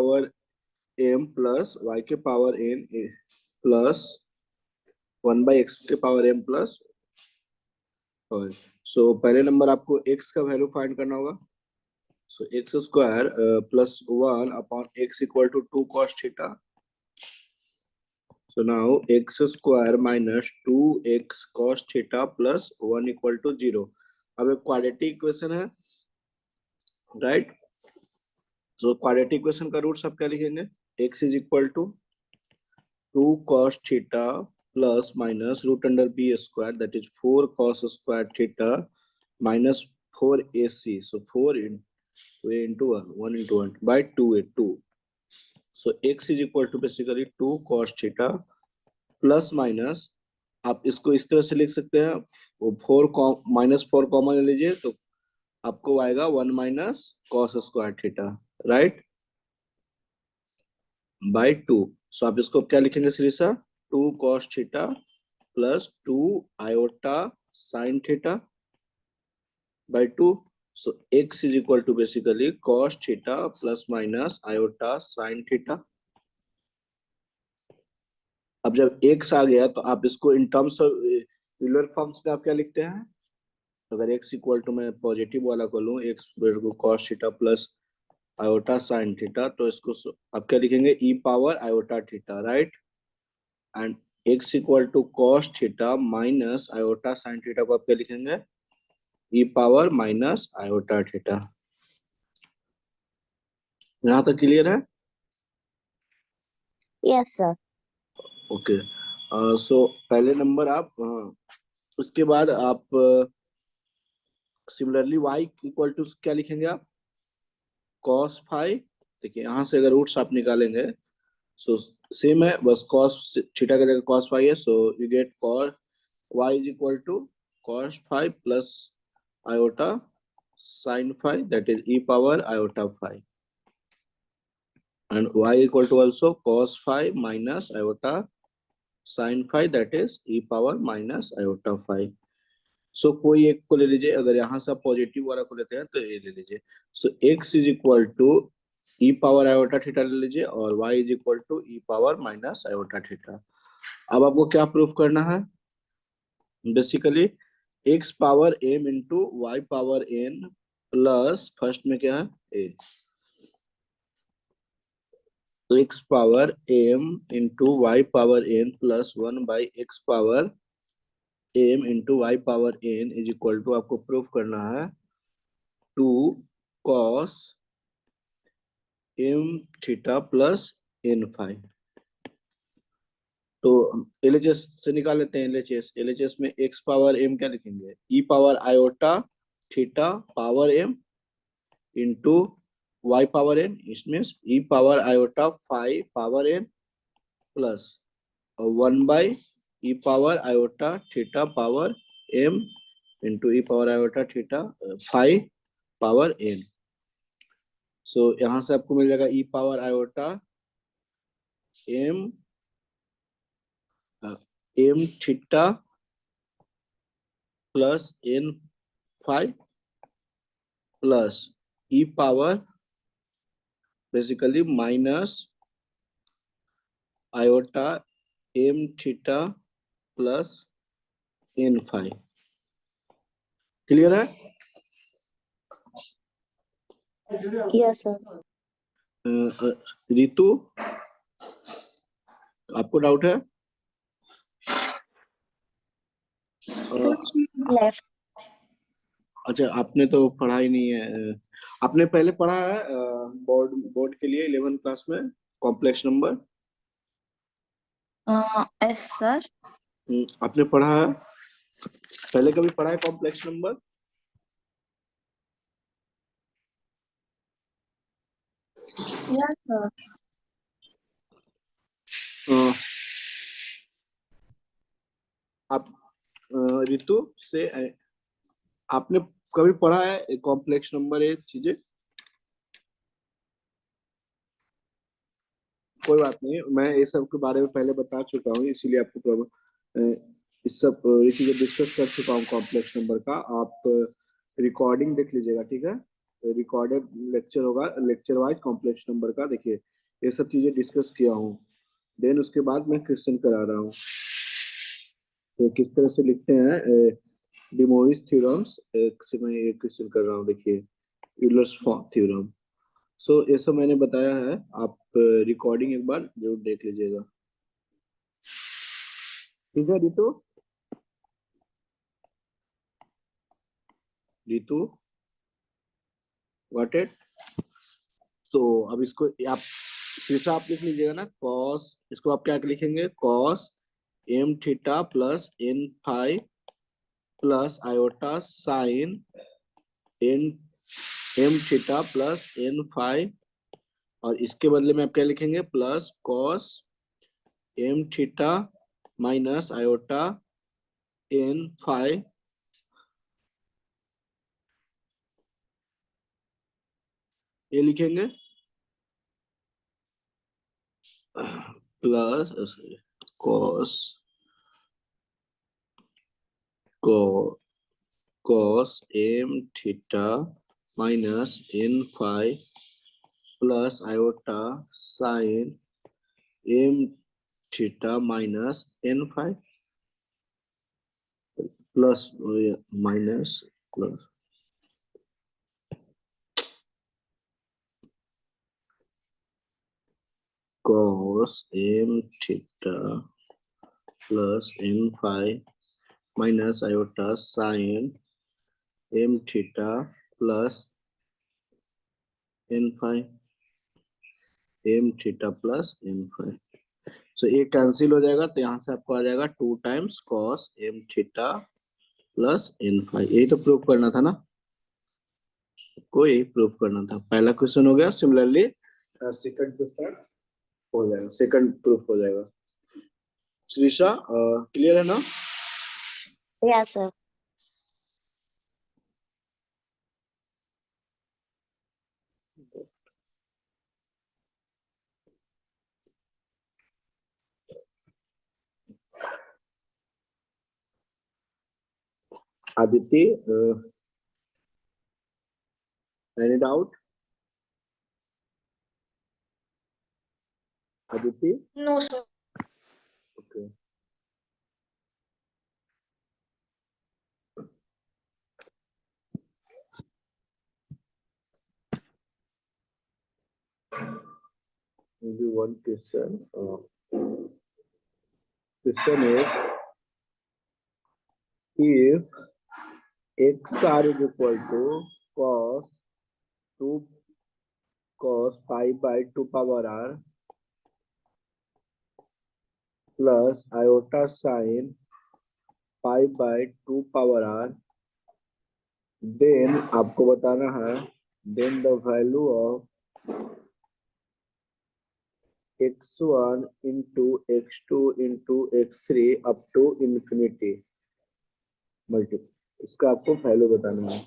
Power m plus y के power n plus 1/x के power m plus. सो पहले number आपको x का वैल्यू फाइंड करना होगा। So x square plus 1 upon x equal to 2 cos theta. So now x square minus 2x cos theta plus 1 equal to 0. अब एक quadratic equation है, right. So quadratic equation का root सब क्या लिखेंगे? x is equal to 2 cos theta plus minus root under b square, that is 4 cos square theta minus 4ac. So 4 into 1 into 1 by 2 So x is equal to basically 2 cos theta plus minus, आप इसको इस तरह से लिख सकते हैं, 4 common ले लीजिए तो आपको आएगा 1 minus cos square theta, right, by 2। So आप इसको क्या लिखेंगे Shreesa? 2 cos theta plus 2 iota sine theta by 2। So x is equal to basically cos theta plus minus iota sine theta. अब जब x आ गया तो आप इसको in terms of Euler forms में आप क्या लिखते हैं? अगर x इक्वल टू मैं पॉजिटिव वाला को लूं, x को cos theta plus iota sine theta, तो इसको आप क्या लिखेंगे? e power iota theta, right. And x equal to cos theta minus iota sine theta को आप क्या लिखेंगे? e power minus iota theta. यहाँ तक क्लियर है? Yes sir. ओके, सो पहले नंबर आप उसके बाद आप सिमिलरली y इक्वल टू क्या लिखेंगे आप? cos five. देखिए यहाँ से अगर रूट्स आप निकालेंगे सो सेम है, बस cos थीटा की जगह cos फाइव है। So you get cos y is equal to cos five plus iota sin five, that is e power iota five, and y equal to also cos five minus iota sin five, that is e power minus iota five. So कोई एक को ले लीजिए, अगर यहाँ से आप positive वाला को लेते हैं तो ये ले लीजिए। So x is equal to e power iota theta ले लीजिए और y is equal to e power minus iota theta. अब आपको क्या प्रूफ करना है? Basically x power m into y power n plus first में क्या है? a। तो x power m into y power n plus 1 by x power m into y power n is equal to, आपको proof करना है 2 cos m theta plus n five. तो LHS से निकाल लेते हैं। LHS में x पावर m क्या लिखेंगे? e power iota theta power m into y power n, इसमें e power iota five power n plus 1 by e power iota theta power m into e power iota theta five power n। सो यहाँ से आपको मिल जाएगा e power iota m theta plus n five plus e power basically minus iota m theta plus n five. Clear है? Yes sir. Ritu, आपको doubt है? Left. अच्छा, आपने तो पढ़ा ही नहीं है। आपने पहले पढ़ा है बोर्ड के लिए 11th क्लास में कॉम्प्लेक्स नंबर? Yes sir. आपने पढ़ा है पहले, कभी पढ़ा है कॉम्प्लेक्स नंबर? Yes sir. आप रितु से आपने कभी पढ़ा है कॉम्प्लेक्स नंबर ये चीजें? कोई बात नहीं, मैं ये सब के बारे में पहले बता चुका हूँ, इसीलिए आपको इस सब ये चीजें डिस्कस कर चुका हूँ कॉम्प्लेक्स नंबर का। आप रिकॉर्डिंग देख लीजिएगा, ठीक है? रिकॉर्डेड लेक्चर होगा, लेक्चर वाइज कॉम्प्लेक्स नंबर का। देखिए ये सब चीजें डिस्कस किया हूँ, देन उसके बाद मैं क्वेश्चन करा रहा हूँ। तो किस तरह से लिखते हैं डिमोरिस थ्योरम्स से मैं ये क्वेश्चन कर रहा हूँ। देखिए यूलर्स थ्योरम। सो ये सब मैंने बताया है, आप रिकॉर्डिंग एक बार जरूर देख लीजिएगा। ठीक है रितु? Ritu got it? तो अब इसको आप फिर से आप लिख लीजिएगा ना, कॉस, इसको आप क्या लिखेंगे, cos m theta plus n phi plus iota sine n m theta plus n phi, और इसके बदले में आप क्या लिखेंगे, plus cos m theta minus iota n phi, ये लिखेंगे प्लस कॉस को cos m theta minus n phi plus iota sine m theta minus n phi plus minus plus cos m theta plus n phi minus iota sin m theta plus n phi m theta plus n phi। सो ये cancel हो जाएगा, तो यहाँ से आपको आ जाएगा 2 times cos m theta plus n phi। यही तो प्रूफ करना था ना, को यही प्रूफ करना था। पहला क्वेश्चन हो गया। सिमिलरली सेकंड क्वेश्चन हो जाएगा, सेकंड प्रूफ हो जाएगा। श्रीषा क्लियर है ना? Yes, sir. Aditya any doubt? Aditya No, sir. Okay. maybe one question. Question is, if xr is equal to cos 2 cos pi by 2 power r plus iota sin pi by 2 power r, then आपको बताना है then the value of x1 into x2 into x3 up to infinity multiple, इसका आपको value बताना है।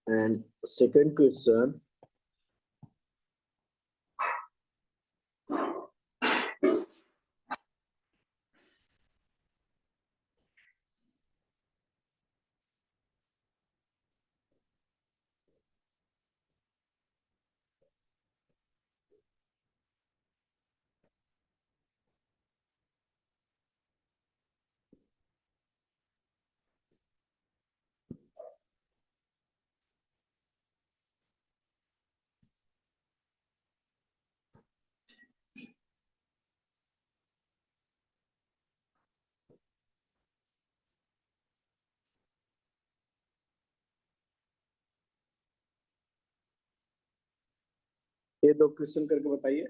And second question, ये दो question करके बताइए।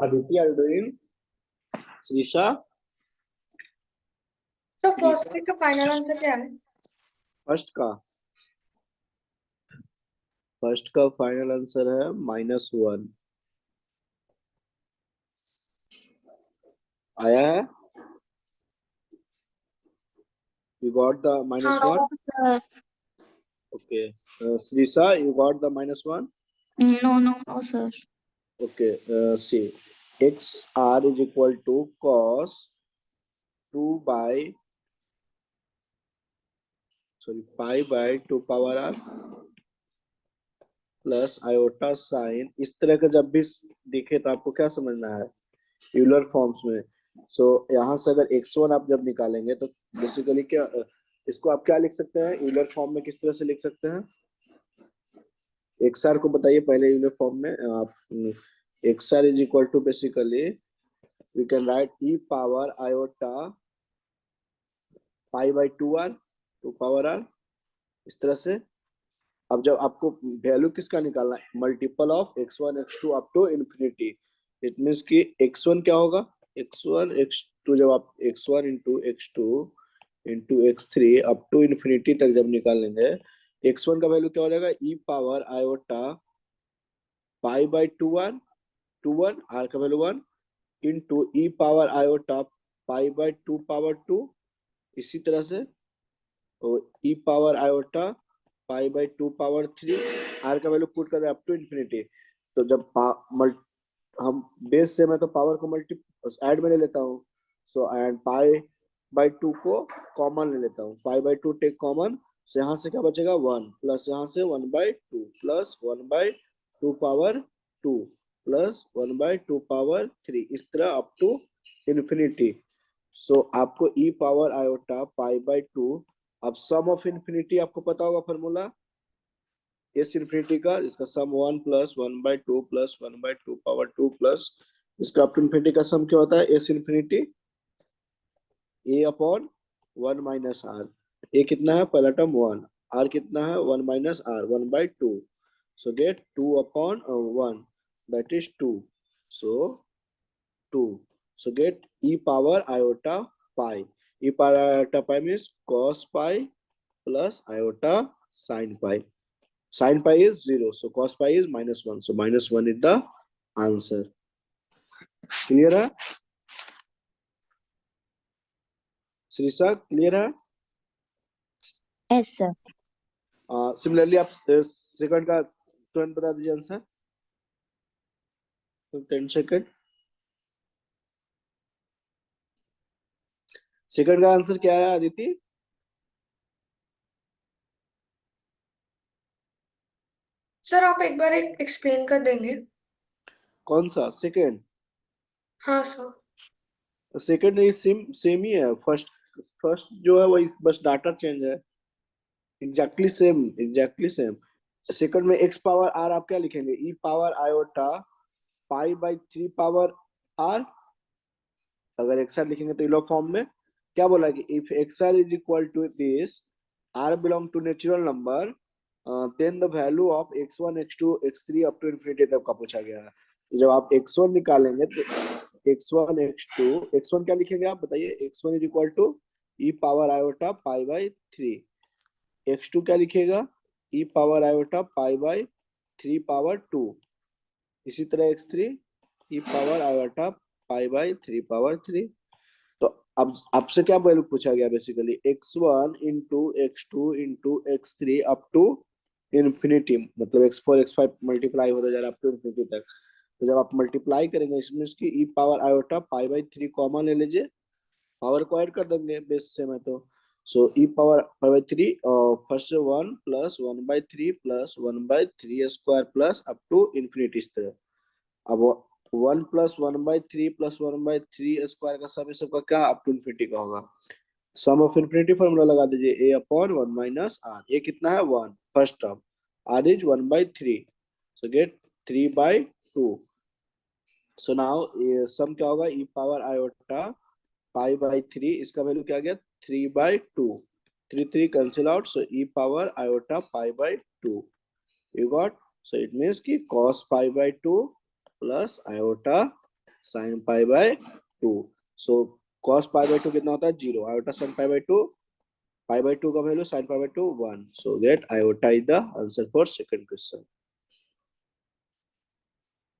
Aditi, are you doing? Srisha? तो फर्स्ट का फाइनल आंसर क्या है? फर्स्ट का फाइनल आंसर है -1। आया है? You got the -1? Sir. Okay. Srisha, you got the -1? No, sir. Okay. See, XR is equal to cos 2 by pi by 2 power r plus iota sign. इस तरह का जब भी दिखे तो आपको क्या समझना है, यूलर फॉर्म्स में। सो यहाँ से अगर x1 आप जब निकालेंगे तो बेसिकली क्या, इसको आप क्या लिख सकते हैं यूलर फॉर्म में, किस तरह से लिख सकते हैं? XR को बताइए पहले यूलर फॉर्म में। आप XR is equal to basically we can write e power iota pi by 2r 2 power r, इस तरह से। अब जब आपको वैल्यू किसका निकालना है, multiple of x1 x2 up to infinity. It means कि x1 क्या होगा, x1 x2, जब आप x1 into x2 into x3 up to infinity तक जब निकालेंगे, x1 का वैल्यू क्या हो जाएगा, e power iota pi by 2r 2 1, r का value 1 into e power iota pi by 2 power 2, इसी तरह से e power iota pi by 2 power 3, r का वैल्यू पुट कर दे अप टू इन्फिनिटी। तो जब हम बेस से मैं तो पावर को मल्टी ऐड में ले लेता हूँ, सो एंड पाई बाई 2 को कॉमन ले लेता हूँ, पाई बाई 2 टेक कॉमन, सो यहाँ से क्या बचेगा 1 प्लस यहाँ से 1 by 2 plus 1 by 2 power 2 plus 1 by 2 power 3, इस तरह अप टू इन्फिनिटी। सो आपको e power iota pi by 2, अब सम ऑफ इन्फिनिटी आपको पता होगा फॉर्मूला एस इन्फिनिटी का, इसका sum 1 plus 1 by 2 plus 1 by 2 power 2 plus इसका अप टू इन्फिनिटी का सम क्या होता है, S infinity A upon 1 minus R. A कितना है, पहला टर्म 1, आर कितना है 1 minus R 1 by 2, so get 2 upon 1 that is 2, so 2, so get e power iota pi, e power iota pi means cos pi plus iota sin pi, sin pi is 0, so cos pi is -1, so -1 is the answer. Clear है Shrisha, clear है? Yes, sir. Similarly आप second का तुरंत बता दीजिए answer, 10 second. Second का answer क्या है आदिति? सर आप एक बार एक्सप्लेन कर देंगे? कौन सा सेकंड? हाँ सर। सेकंड सेम ही है, फर्स्ट जो है वही बस डाटा चेंज है, एग्जैक्टली सेम। सेकंड में x पावर r आप क्या लिखेंगे, e power iota pi by 3 power r, अगर xr लिखेंगे तो इलो फॉर्म में क्या बोला कि if xr is equal to this, r belong to natural number, then the value of x1 x2 x3 up to infinity तक का पूछा गया है। तो जब आप x1 निकालेंगे तो x1 x2, x1 क्या लिखेंगे आप बताइए, x1 is equal to e power iota pi by 3, x2 क्या लिखेगा, e power iota pi by 3 power 2, इसी तरह x3 e power iota pi by 3 power 3। तो अब आपसे क्या वैल्यू पूछा गया, basically x1 into x2 into x3 up to infinity, मतलब x4 x5 मल्टीप्लाई होता जा रहा है अप टू इन्फिनिटी तक। तो जब आप मल्टीप्लाई करेंगे इसमें इसकी e power iota pi by 3 common ले लीजिए, पावर को ऐड कर देंगे बेस से मैं तो, so e power pi by 3 first से 1 plus 1 by 3 plus 1 by 3 square plus up to infinity इस तरह। अब 1 plus 1 by 3 plus 1 by 3 square का सम सबका क्या अप टू इन्फिनिटी का होगा, सम ऑफ इन्फिनिटी फॉर्मूला लगा दीजिए, a अपॉन 1 माइनस r, ये कितना है 1 first term, r is 1 by 3, so get 3 by 2, so now sum क्या होगा, e power iota pi by 3, इसका वैल्यू क्या गया 3 by 2, 3 3 cancel out, so e power iota pi by 2 you got, so it means कि cos pi by 2 plus iota sin pi by 2। So cos pi by 2 कितना होता है 0, iota sin pi by 2, pi by 2 का value sin pi by 2 1। So that iota is the answer for second question.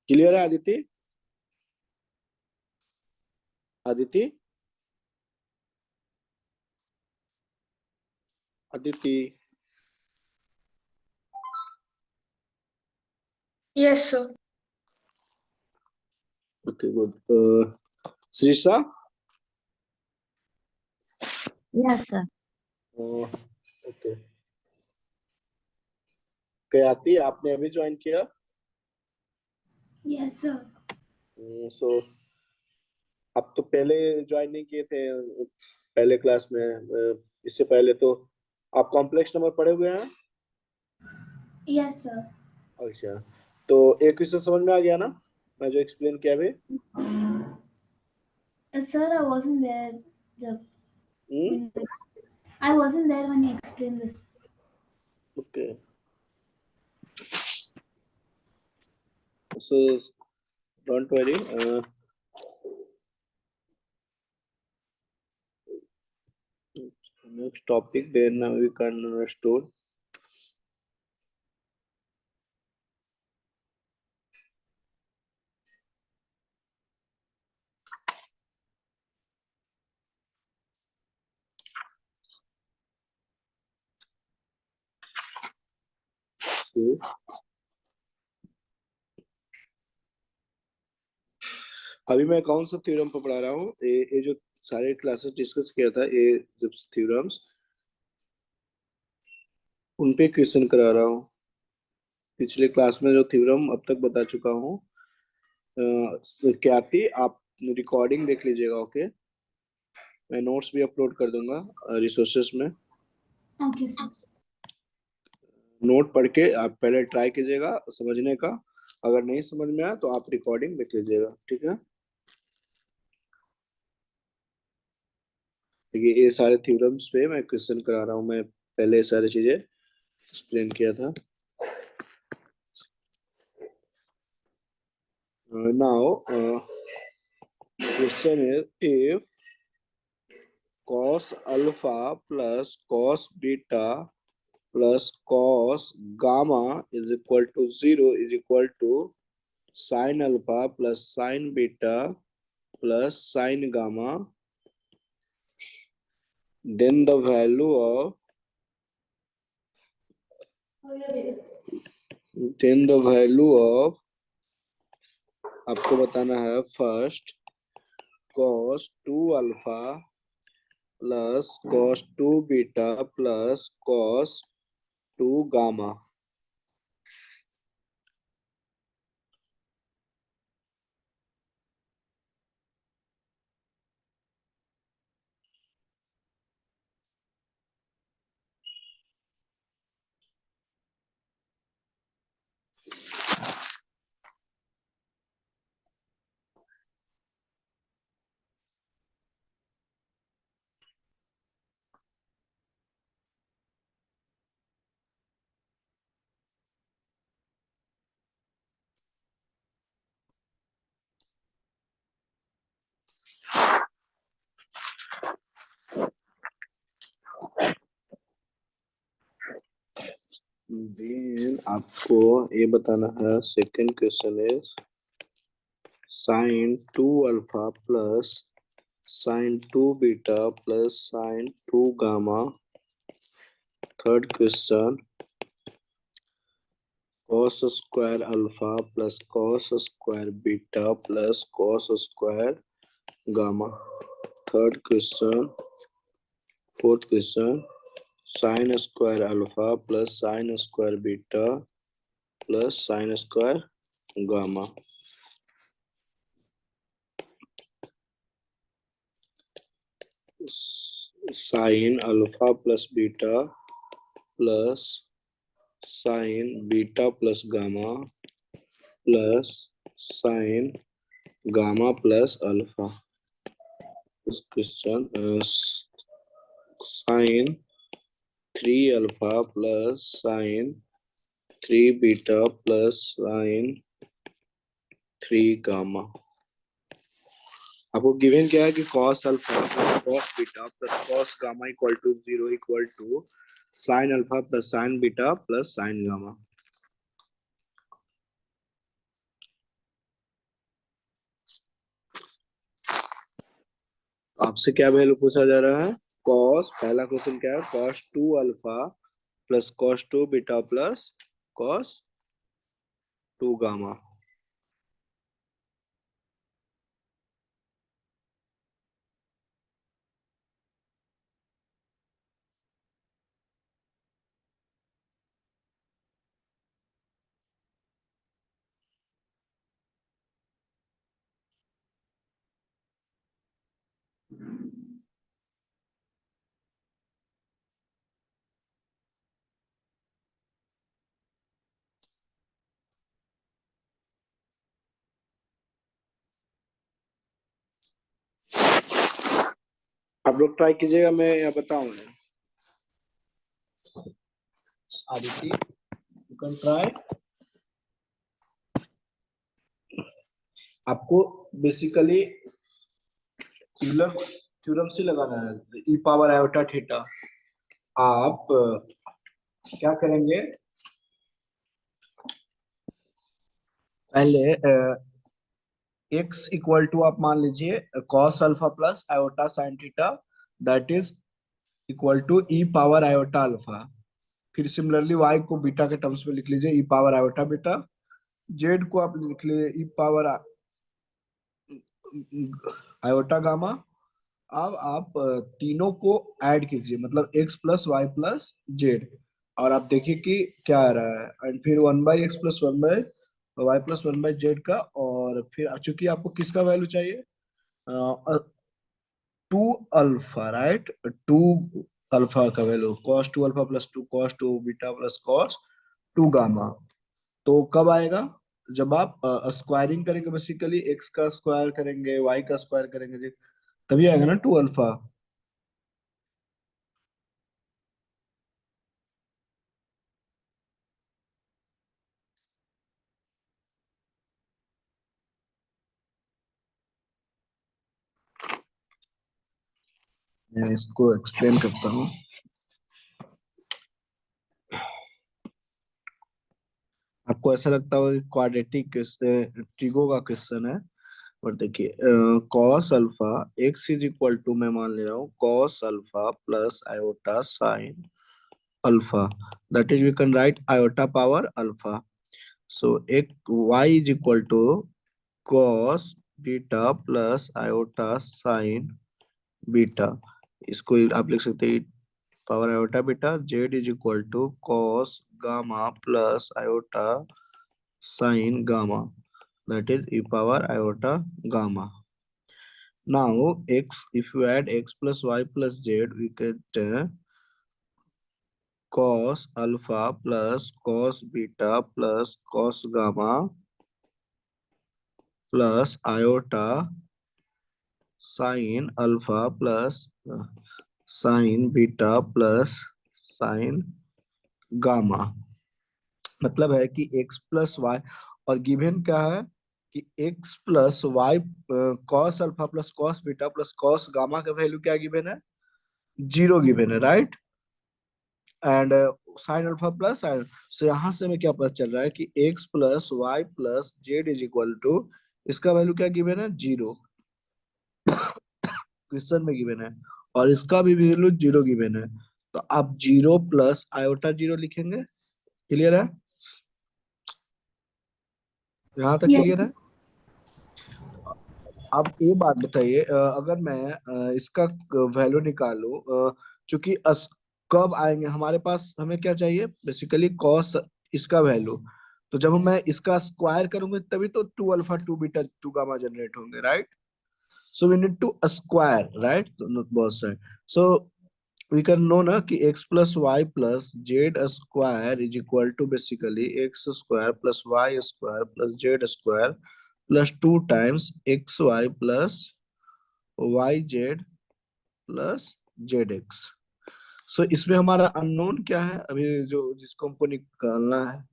Clear है Aditya? Aditya Aditya Yes, sir. Okay good. Shrisha Yes, sir. Okay आती आपने अभी join किया? Yes, sir. सो आप तो पहले ज्वाइन नहीं किए थे पहले क्लास में, इससे पहले तो आप कॉम्प्लेक्स नंबर पढ़े हुए हैं? Yes, sir. अच्छा, तो एक क्वेश्चन समझ में आ गया ना मैं जो एक्सप्लेन किया अभी? Sir, I wasn't there. Hmm I wasn't there when you explained this. Okay so don't worry, next topic then we can understood. So, अभी मैं कौन सा थ्योरम पर पढ़ा रहा हूँ? ये जो सारे क्लासेस डिस्कस किया था, ये जब थ्योरम्स उन पे क्वेश्चन करा रहा हूँ। पिछले क्लास में जो थ्योरम अब तक बता चुका हूँ, क्या थी आप रिकॉर्डिंग देख लीजिएगा। ओके, मैं नोट्स भी अपलोड कर दूंगा रिसोर्सेस में। Okay, sir. नोट पढ़ के आप पहले ट्राई कीजिएगा समझने का, अगर नहीं समझ में आया तो आप रिकॉर्डिंग देख लीजिएगा, ठीक है? ये सारे थ्योरम्स पे मैं क्वेश्चन करा रहा हूँ, मैं पहले सारी चीजें एक्सप्लेन किया था। Now question is if cos alpha plus cos beta plus cos gamma is equal to 0 is equal to sin alpha plus sin beta plus sin gamma, then the value of आपको बताना है first cos 2 alpha plus cos 2 beta plus cos 2 gamma। Then आपको ये बताना है second question is sin 2 alpha plus sin 2 beta plus sin 2 gamma। Third question cos square alpha plus cos square beta plus cos square gamma। Third question fourth question sin square alpha plus sin square beta plus sin square gamma। sin alpha plus beta plus sin beta plus gamma plus sin gamma plus alpha। This question is sin 3 alpha plus sin 3 beta plus sin 3 gamma। आपको given क्या है कि cos alpha plus cos beta plus cos gamma equal to 0 equal to sin alpha plus sin beta plus sin gamma. आपसे क्या value पूछा जा रहा है? cos, पहला क्वेश्चन क्या है? cos 2 alpha plus cos 2 beta plus cos 2 gamma. आप लोग ट्राई कीजिएगा, मैं यहाँ बताऊंगा। Aditi, you can try. आपको बेसिकली यूलर थ्योरम से लगाना है, ई पावर आयोटा थीटा। आप क्या करेंगे? पहले x इक्वल टू आप मान लीजिए cos alpha plus iota sine theta, that is equal to e power iota alpha. फिर सिमिलरली y को बीटा के टर्म्स में लिख लीजिए, e power iota beta. z को आप लिख लीजिए ई पावर आयोटा गामा। अब आप तीनों को ऐड कीजिए, मतलब x plus y plus z, और आप देखिए कि क्या आ रहा है। एंड फिर 1/x plus 1/y plus 1/z का, और फिर चूंकि आपको किसका वैल्यू चाहिए? 2 अल्फा, राइट? 2 अल्फा का value, cos 2 alpha plus 2 cos 2 beta plus cos 2 gamma. तो कब आएगा? जब आप स्क्वायरिंग करेंगे, बेसिकली x का स्क्वायर करेंगे, y का स्क्वायर करेंगे जी, तभी आएगा ना 2 अल्फा। मैं इसको एक्सप्लेन करता हूँ। आपको ऐसा लगता होगा कि क्वाड्रेटिक ट्रिगो का क्वेश्चन है, और देखिए cos alpha x is equal to, मैं मान ले रहा हूँ cos alpha plus iota sine alpha, that is we can write iota power alpha. So एक y is equal to cos beta plus iota sine beta. इसको आप लिख सकते हैं power iota beta. z is equal to cos gamma plus iota sine gamma, that is e power iota gamma. Now x, if you add x plus y plus z, we get cos alpha plus cos beta plus cos gamma plus iota sin alpha plus sin beta plus sin gamma। मतलब है कि x plus y, और given क्या है कि x plus y cos alpha plus cos beta plus cos gamma का value क्या given है? 0 गिवन है, right? And sine alpha plus sine, so यहाँ से हमें क्या पता चल रहा है कि x plus y plus z is equal to, इसका वैल्यू क्या गिवन है? 0, क्वेश्चन में गिवन है, और इसका भी वैल्यू 0 गिवन है। तो आप 0 प्लस आयोटा 0 लिखेंगे। क्लियर है? यहाँ तक Yes. क्लियर है? अब ये बात बताइए, अगर मैं इसका वैल्यू निकालूं, चूंकि कब आएंगे हमारे पास, हमें क्या चाहिए बेसिकली? कॉस इसका वैल्यू। तो जब मैं इसका स्क्वायर करूंगा तभी तो 2 अल्फा 2 बीटा 2 गामा जनरेट होंगे, right? So we need to square, right? बहुत सही। सो वी कैन नो ना कि x plus y plus z square is equal to basically x square plus y square plus z square plus 2 times x y plus y z plus z x. So इसमें हमारा unknown क्या है अभी, जो जिसको हमको निकालना है?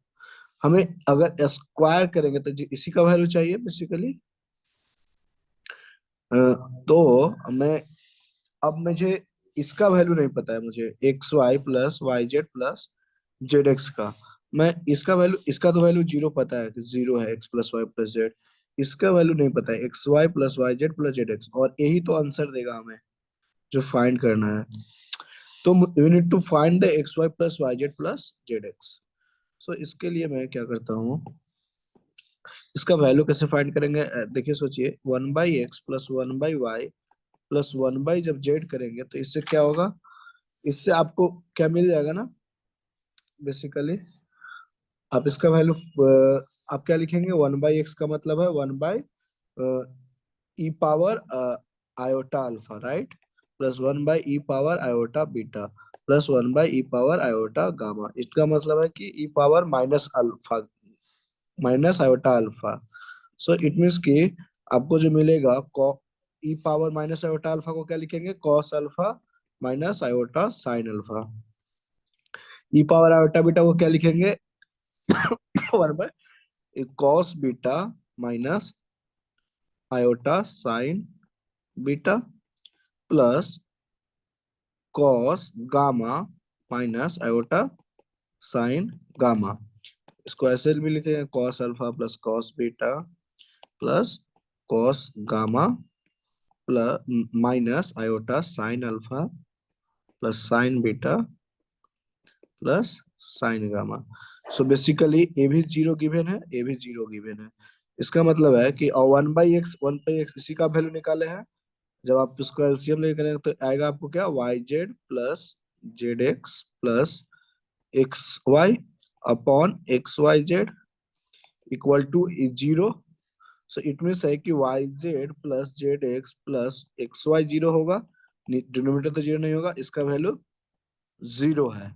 हमें अगर स्क्वायर करेंगे तो इसी का वैल्यू चाहिए बेसिकली। तो मैं अब मुझे इसका वैल्यू नहीं पता है, मुझे x y plus y z plus z x का। मैं इसका वैल्यू, इसका तो वैल्यू जीरो पता है कि जीरो है, x plus y plus z. इसका वैल्यू नहीं पता है, x y plus y z plus z x, और यही तो आंसर देगा हमें जो फाइंड करना है। तो you need to find the x y plus y z plus z x. So इसके लिए मैं क्या करता हूँ, इसका वैल्यू कैसे फाइंड करेंगे? देखिए सोचिए, one by x plus one by y plus one by जब जेड करेंगे तो इससे क्या होगा, इससे आपको क्या मिल जाएगा ना, बेसिकली आप इसका वैल्यू, आप क्या लिखेंगे, वन बाई एक्स का मतलब है one by e power iota alpha, right, plus one by e power iota beta plus one by e power iota gamma. इसका मतलब है कि e power minus alpha, minus iota alpha. So it means कि आपको जो मिलेगा, e power minus iota alpha को क्या लिखेंगे, cos alpha minus iota sine alpha. E power iota beta को क्या लिखेंगे, one by cos beta minus iota sine beta plus cos gamma minus iota sine gamma. इसको ऐसे भी लिखेंगे, cos alpha plus cos beta plus cos gamma plus minus iota sine alpha plus sine beta plus sine gamma. So basically a भी zero given है, ए भी zero given है। इसका मतलब है कि वन बाई एक्स इसी का वैल्यू निकाले हैं। जब आप इसको एलसीएम लेके करेंगे तो आएगा आपको क्या, y z plus z x plus x y upon x y z equal to zero. So it means है कि y z plus z x plus x y zero होगा, डिनोमिनेटर तो जीरो नहीं होगा, इसका वैल्यू जीरो है।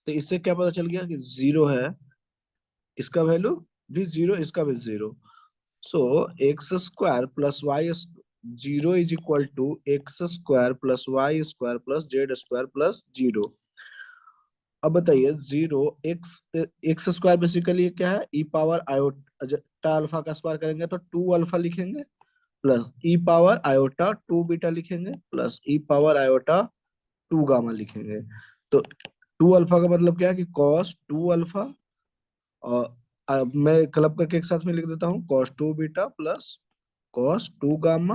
तो इससे क्या पता चल गया कि जीरो है, इसका वैल्यू भी जीरो, इसका भी zero. So x square plus y zero is equal to x square plus y square plus z square plus zero. अब बताइए, zero x x square basically क्या है, ई पावर आयोटा अल्फा का square करेंगे तो two alpha लिखेंगे, plus e power iota two beta लिखेंगे plus e power iota two gamma लिखेंगे। तो टू अल्फा का मतलब क्या है कि कॉस टू अल्फा, और अब मैं क्लब करके एक साथ में लिख देता हूँ, cos two beta plus cos two gamma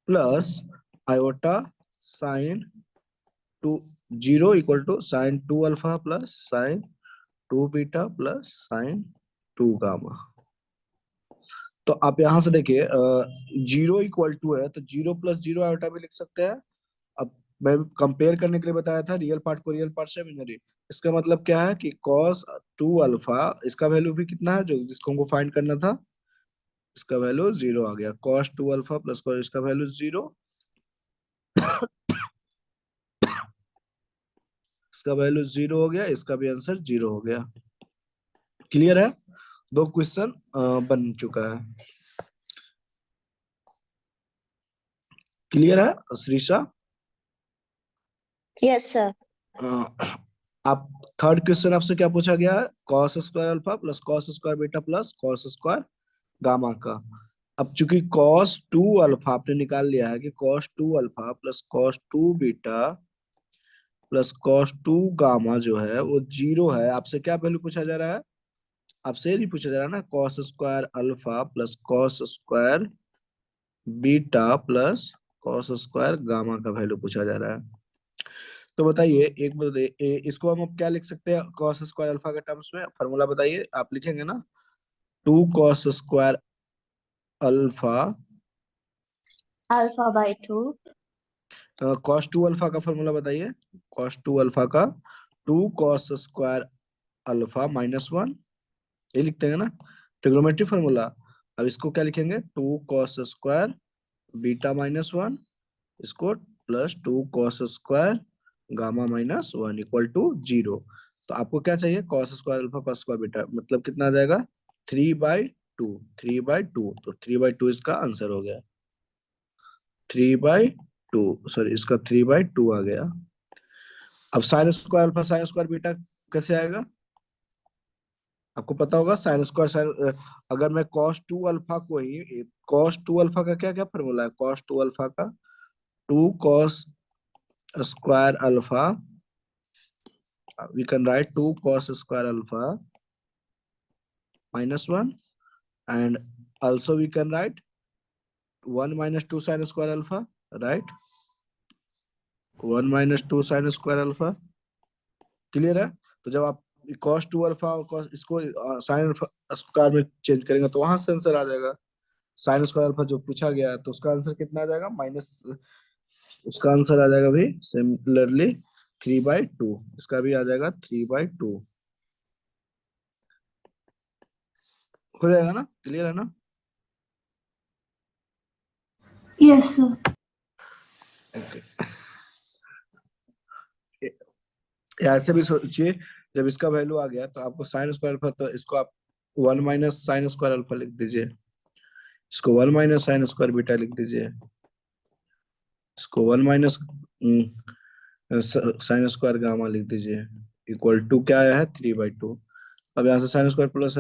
plus iota sine two zero equal to sine two alpha plus sine two beta plus sine two gamma. तो आप यहां से देखिए, जीरो इक्वल टू है तो जीरो प्लस जीरो आयोटा भी लिख सकते हैं। अब मैं कंपेयर करने के लिए बताया था रियल पार्ट को रियल पार्ट से इमेजिनरी। इसका मतलब क्या है कि cos टू अल्फा, इसका वैल्यू भी कितना है जो जिसको हमको फाइंड करना था, इसका वैल्यू जीरो आ गया, cos two alpha plus cos, इसका वैल्यू जीरो, इसका वैल्यू जीरो हो गया, इसका भी आंसर जीरो हो गया। क्लियर है, दो क्वेश्चन बन चुका है। क्लियर है श्रीषा? Yes, sir. आप थर्ड क्वेश्चन आपसे क्या पूछा गया है, cos square alpha plus cos square beta plus cos square gamma का। अब चूंकि cos टू अल्फा आपने निकाल लिया है कि cos two alpha plus cos two beta plus cos two gamma जो है वो जीरो है, आपसे क्या वैल्यू पूछा जा रहा है, आपसे ये नहीं पूछा जा रहा ना, cos square alpha plus cos square beta plus cos square gamma का वैल्यू पूछा जा रहा है। तो बताइए, एक बताइए, इसको हम अब क्या लिख सकते हैं cos स्क्वायर अल्फा के टर्म्स में, फॉर्मूला बताइए, आप लिखेंगे ना, two cos square alpha, Alpha by 2. cos two alpha का फॉर्मूला बताइए, cos टू अल्फा का two cos square alpha minus one, ये लिखते हैं ना, ट्रिग्नोमेट्री फॉर्मूला। अब इसको क्या लिखेंगे, two cos square beta minus one, इसको plus two cos square gamma minus one equal to zero. तो आपको क्या चाहिए, cos square alpha cos square beta, मतलब कितना आ जाएगा, three by two, three by two, तो थ्री बाई टू इसका आंसर हो गया, थ्री बाई टू, सॉरी इसका थ्री बाई टू आ गया। अब sine square alpha sine square beta कैसे आएगा, आपको पता होगा साइन स्क्वायर साइन, अगर मैं cos 2 अल्फा को ही, cos 2 अल्फा का क्या क्या फॉर्मूला है, cos 2 अल्फा का 2 cos square alpha, we can write 2 cos square alpha minus 1, and also we can write 1 minus 2 sin square alpha, right? 1 minus 2 sin square alpha, clear है? तो जब आप cos 2 अल्फा और cos इसको sin square में change करेंगे तो वहां से आंसर आ जाएगा। sin स्क्वायर अल्फा जो पूछा गया है तो उसका आंसर कितना आ जाएगा, माइनस, उसका आंसर आ जाएगा भी सिमिलरली 3/2, इसका भी आ जाएगा 3/2, हो जाएगा ना, क्लियर है ना? Yes, sir. Okay. ऐसे भी सोचिए, जब इसका वैल्यू आ गया तो आपको साइन स्क्वायर अल्फा, तो इसको आप 1 माइनस साइन स्क्वायर अल्फा लिख दीजिए, इसको 1 माइनस साइन स्क्वायर बीटा लिख दीजिए, इसको 1 माइनस साइन स्क्वायर गामा लिख दीजिए, इक्वल टू क्या आया है 3/2। अब यहाँ से sine square plus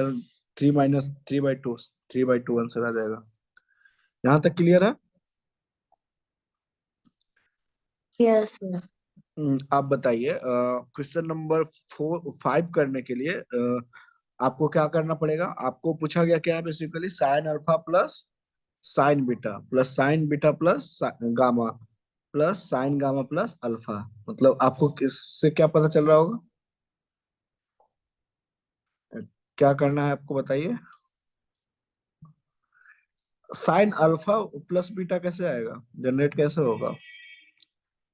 3 minus 3/2, 3/2 answer आ जाएगा। यहाँ तक क्लियर है? Yes, sir. आप बताइए, क्वेश्चन नंबर 5 करने के लिए आपको क्या करना पड़ेगा, आपको पूछा गया क्या है basically, sign alpha plus sine beta plus sine beta plus gamma plus sine gamma plus alpha, मतलब आपको किससे क्या पता चल रहा होगा, क्या करना है आपको बताइए। साइन अल्फा प्लस बीटा कैसे आएगा, जनरेट कैसे होगा?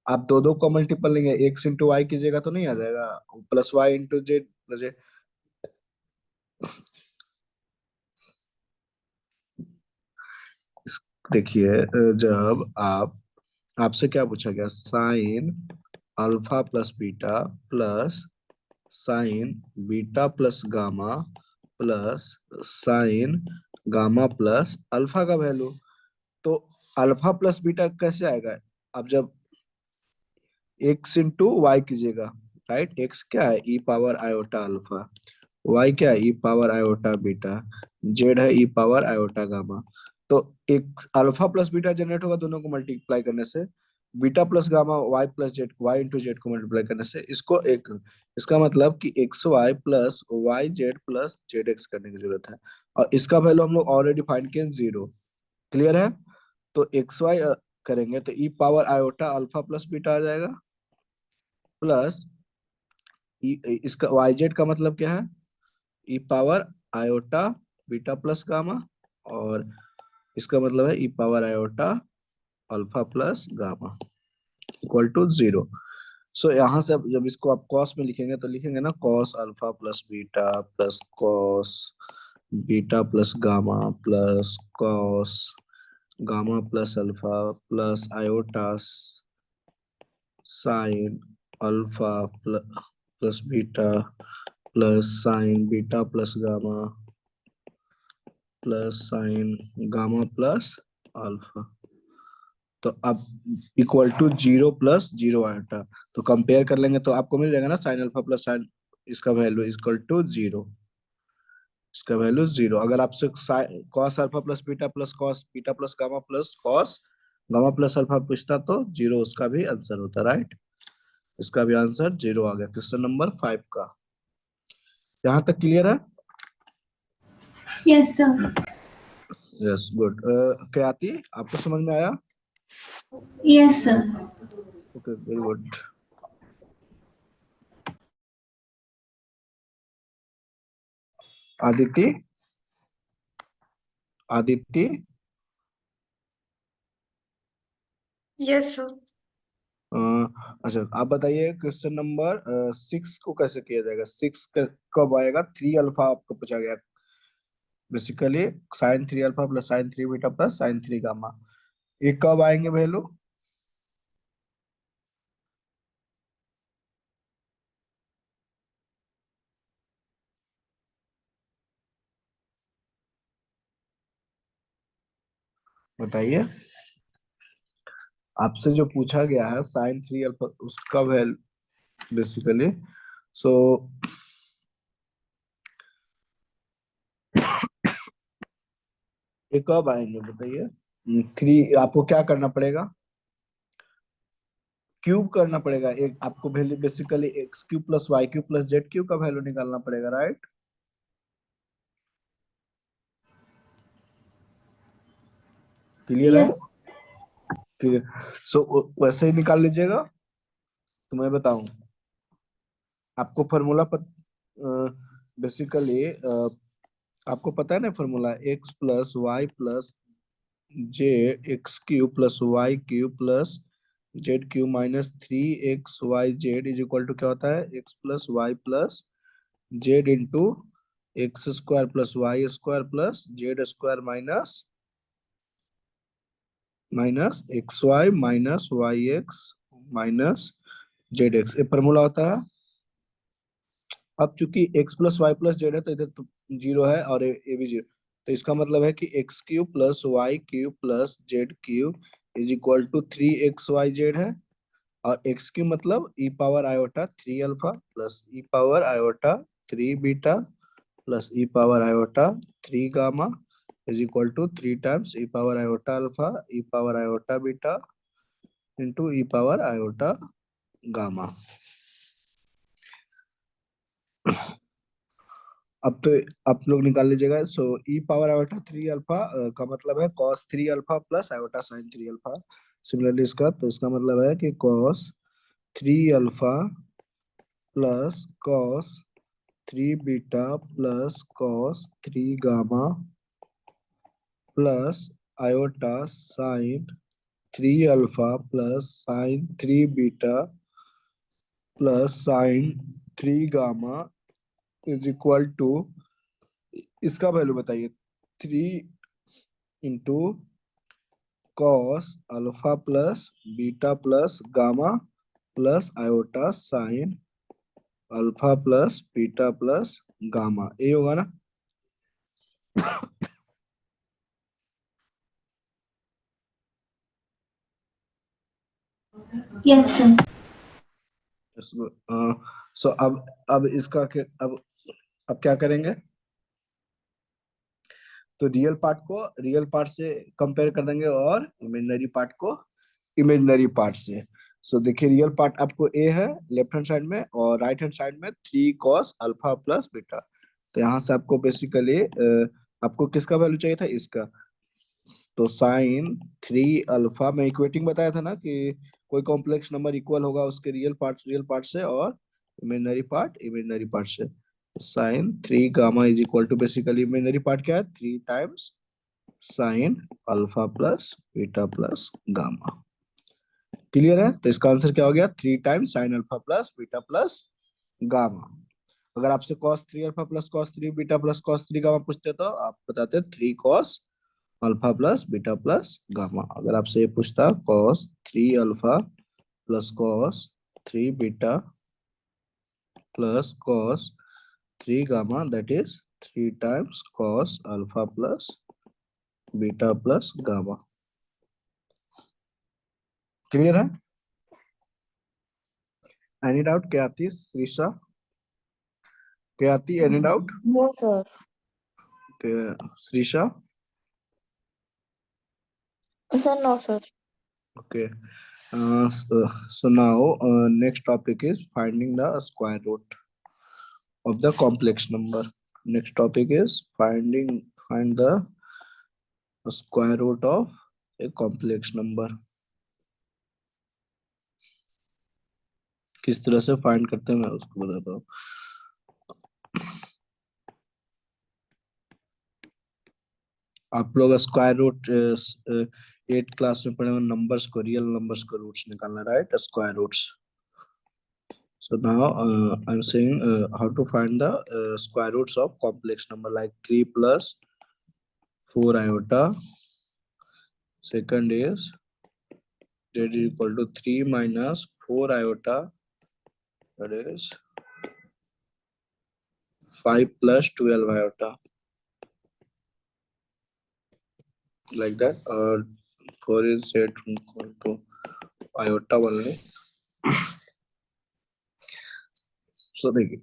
आप दो दो को मल्टीपल लेंगे, एक्स इंटू वाई कीजिएगा तो नहीं आ जाएगा, plus y into z plus z. देखिए, जब आप, आपसे क्या पूछा गया, sine alpha plus beta plus sine beta plus gamma plus sine gamma plus alpha का वैल्यू, तो अल्फा प्लस बीटा कैसे आएगा, अब जब एक्स इंटू वाई कीजिएगा, राइट, एक्स क्या है e power iota alpha, y क्या है e power iota beta, z है ई पावर आयोटा गामा। तो एक अल्फा प्लस बीटा जनरेट होगा दोनों को मल्टीप्लाई करने से, beta plus gamma y plus z, y into z को मल्टीप्लाई करने से, इसको एक, इसका मतलब कि x y plus y z plus z x करने की जरूरत है, और इसका वैल्यू हम लोग ऑलरेडी फाइंड किए 0, क्लियर है? तो एक्स वाई करेंगे तो e power iota alpha plus beta आ जाएगा, प्लस इसका वाई जेड का मतलब क्या है, e power iota beta plus gamma, और इसका मतलब है e power iota alpha plus gamma equal to 0। So यहाँ से जब इसको आप कॉस में लिखेंगे तो लिखेंगे ना cos alpha plus beta plus cos beta plus gamma plus cos gamma plus alpha plus iota sine alpha plus beta plus sine beta plus gamma plus sine gamma plus alpha, तो अब equal to 0 plus 0 iota, तो compare कर लेंगे तो आपको मिल जाएगा ना साइन अल्फा प्लस साइन, इसका वैल्यू इक्वल टू 0, इसका वैल्यू 0। अगर आपसे cos alpha plus beta plus cos beta plus gamma plus cos gamma plus alpha पूछता तो 0 उसका भी आंसर होता, राइट? इसका भी आंसर 0 आ गया क्वेश्चन नंबर 5 का। यहाँ तक क्लियर है? Yes, sir. Yes, good. क्या आती, आपको समझ में आया? Yes, sir. Okay, very good. Aditya, Aditya, yes sir. अच्छा आप बताइए क्वेश्चन नंबर 6 को कैसे किया जाएगा, 6 कब आएगा, 3 अल्फा आपको पूछा गया basically, sine 3 alpha plus sine 3 beta plus sine 3 gamma, ये कब आएंगे वैल्यू? बताइए, आपसे जो पूछा गया है साइन 3 अल्फा उसका वैल्यू बेसिकली, सो ये कब आएंगे बताइए? 3 आपको क्या करना पड़ेगा? क्यूब करना पड़ेगा। एक आपको value basically x cube plus y cube plus z cube का वैल्यू निकालना पड़ेगा, राइट? क्लियर है? Yes. ठीक है, सो वैसे ही निकाल लीजिएगा। तो मैं बताऊं आपको फॉर्मूला बेसिकली आपको पता है ना formula, x plus y plus z x cube plus y cube plus z cube minus 3xyz is equal to क्या होता है? X plus y plus z into x square plus y square plus z square minus minus x y minus y x minus z x, ये formula होता है। अब चूंकि x plus y plus z है तो इधर तो जीरो है और ये भी जीरो, तो इसका मतलब है कि x cube plus y cube plus z cube is equal to 3xyz है। और एक्स क्यूब मतलब e power iota 3 alpha plus e power iota 3 beta plus e power iota 3 gamma is equal to 3 times e power iota alpha e power iota beta into e power iota gamma. अब तो आप लोग निकाल लीजिएगा। So e power iota 3 alpha का मतलब है cos 3 alpha plus iota sine 3 alpha. Similarly इसका तो इसका मतलब है कि cos 3 alpha plus cos 3 beta plus cos 3 gamma plus iota sine 3 alpha plus sine 3 beta plus sine 3 gamma is equal to, इसका वैल्यू बताइए, 3 into cos alpha plus beta plus gamma plus iota sine alpha plus beta plus gamma, ये होगा ना? Yes, sir. सो अब इसका अब क्या करेंगे? तो रियल पार्ट से कंपेयर कर देंगे और इमेजिनरी पार्ट को इमेजिनरी पार्ट से। सो देखिए, रियल पार्ट आपको ए है लेफ्ट हैंड साइड में और राइट हैंड साइड में 3 cos अल्फा प्लस बीटा। तो यहाँ से आपको बेसिकली आपको किसका वैल्यू चाहिए था? इसका। तो साइन 3 अल्फा में इक्वेटिंग बताया था ना कि कोई कॉम्प्लेक्स नंबर इक्वल होगा उसके रियल पार्ट से और इमेजिनरी पार्ट से। Sine 3 gamma is equal to, basically imaginary part क्या है? 3 times sine alpha plus beta plus gamma. Clear है? तो इसका आंसर क्या हो गया? 3 times sine alpha plus beta plus gamma. अगर आपसे cos 3 alpha plus cos 3 beta plus cos 3 gamma पूछते तो आप बताते 3 cos alpha plus beta plus gamma. अगर आपसे ये पूछता cos 3 alpha plus cos 3 beta plus cos 3 gamma, that is 3 times cos alpha plus beta plus gamma. Clear है? Any doubt? क्या आती श्रीषा? क्या आती? Any doubt? No, sir. Shrisha? Sir, no, sir. Okay. So now next topic is finding the square root of the complex number. Next topic is find the square root of a complex number. किस तरह से find करते हैं मैं उसको बताता हूँ। आप लोग स्क्वायर रूट 8 क्लास में पढ़े हुए नंबर्स को, रियल नंबर्स को रूट्स निकालना, right? Square roots. So now I'm saying how to find the square roots of complex number like 3 plus 4 iota. Second is z is equal to 3 minus 4 iota, that is 5 plus 12 iota, like that. 4 is z equal to iota only. So देखिए,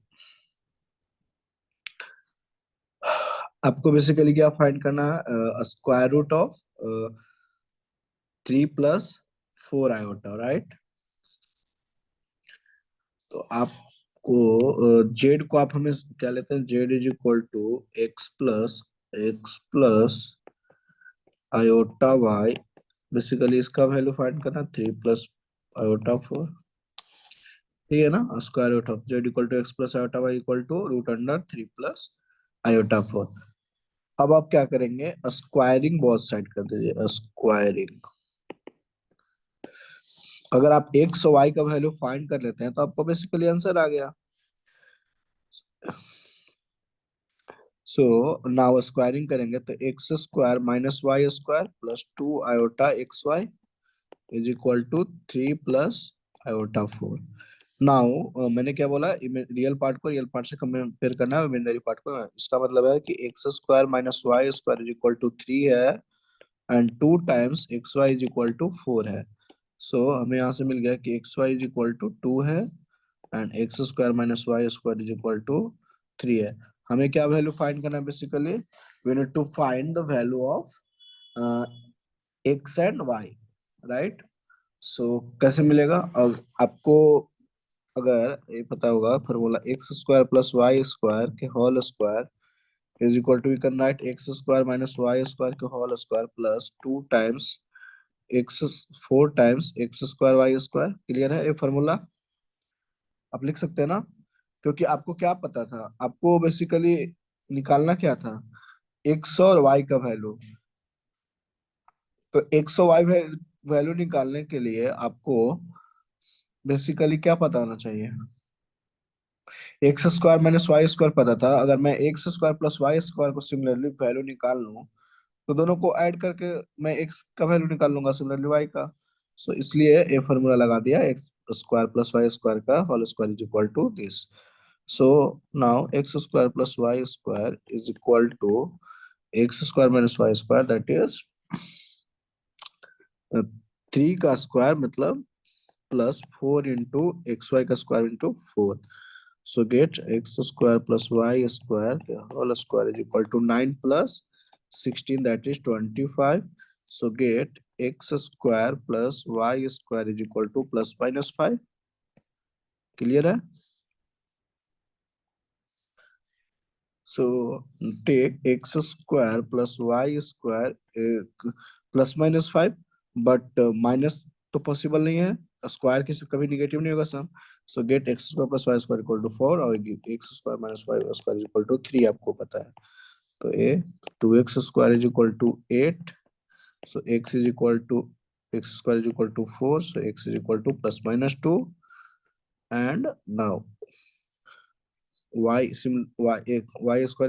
आपको basically क्या find करना है, square root of 3 + 4 iota, right. तो आपको z को आप हमें क्या लेते हैं, z is equal to x plus iota y. Basically इसका वैल्यू फाइंड करना 3 + आयोटा 4, ठीक है ना। Square root of z equal to x+आयोटा y इक्वल टू √3 + आयोटा 4। अब आप क्या करेंगे, स्क्वायरिंग बोथ साइड कर दीजिए, स्क्वायरिंग। अगर आप x और y का वैल्यू फाइंड कर लेते हैं तो आपको बेसिकली आंसर आ गया। सो नाउ स्क्वायरिंग करेंगे तो x² - y² +2 i is equal to 3 + iota 4। Now मैंने क्या बोला, रियल पार्ट को रियल पार्ट से कंपेयर करना है इमेजिनरी पार्ट को। इसका मतलब है कि x² - y² is equal to 3 है and 2 times xy is equal to 4 है। सो हमें यहाँ से मिल गया कि xy इज इक्वल टू 2 है and x² - y² is equal to 3 है। हमें क्या वैल्यू फाइंड करना है, basically we need to find the value of x and y, right. So कैसे मिलेगा, अब आपको अगर ये पता होगा फॉर्मूला x² + y² के whole square is equal to, you can write x² - y² के whole square plus 2 times x 4 times x²y²। Clear है ये फॉर्मूला, आप लिख सकते हैं ना। क्योंकि आपको क्या पता था, आपको बेसिकली निकालना क्या था, x और y का वैल्यू। तो x और y वैल्यू निकालने के लिए आपको बेसिकली क्या पता होना चाहिए, x² - y² पता था। अगर मैं x² + y² को सिमिलरली वैल्यू निकाल लूं तो दोनों को ऐड करके मैं x का वैल्यू निकाल लूंगा सिमिलरली y का। सो इसलिए ये फॉर्मूला लगा दिया, x² + y² का whole square is equal to this. So now x² + y² is equal to x² - y² that is 3 का स्क्वायर मतलब +4 इंटू xy का square into 4। So get x² + y² whole square is equal to 9 + 16 that is 25. So get x² + y² is equal to ±5. Clear है? So take x² + y² ±5, but minus तो possible नहीं है, square किसी कभी negative नहीं होगा sum. So get x² + y² equal to 4 और x² - y² equal to 3 आपको पता है। तो ए 2x² is equal to 8। So x is equal to x² is equal to 4। So x is equal to +-2 and now y²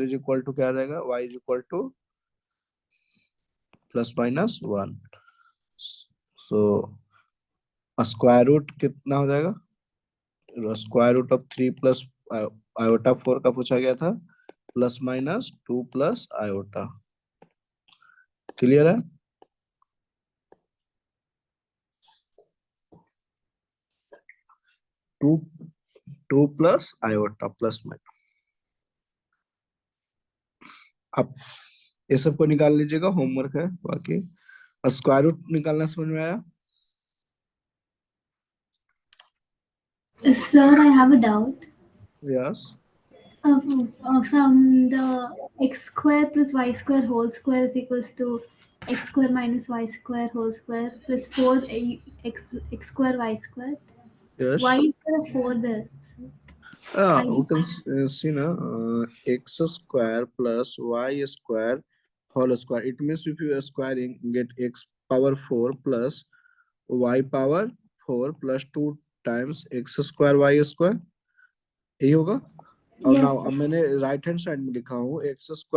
is equal to क्या आ जाएगा, y is equal to +-1। So square root कितना हो जाएगा, square root of 3 + iota 4 का पूछा गया था, +-2 + आयोटा। क्लियर है? Two plus iota +-। अब ये सबको निकाल लीजिएगा, होमवर्क है बाकी। स्क्वायर रूट निकालना समझ में आया? Sir, I have a doubt. Yes. From the x² + y² whole square is equals to x² - y² whole square plus 4 x² y². Yes. Why is there a 4 there? we can see na x² + y² whole square. It means if you are squaring, get x power 4 plus y power 4 plus 2 times x² y², यही होगा। और Yes, now sir. अब मैंने right hand side में लिखा हूँ x² -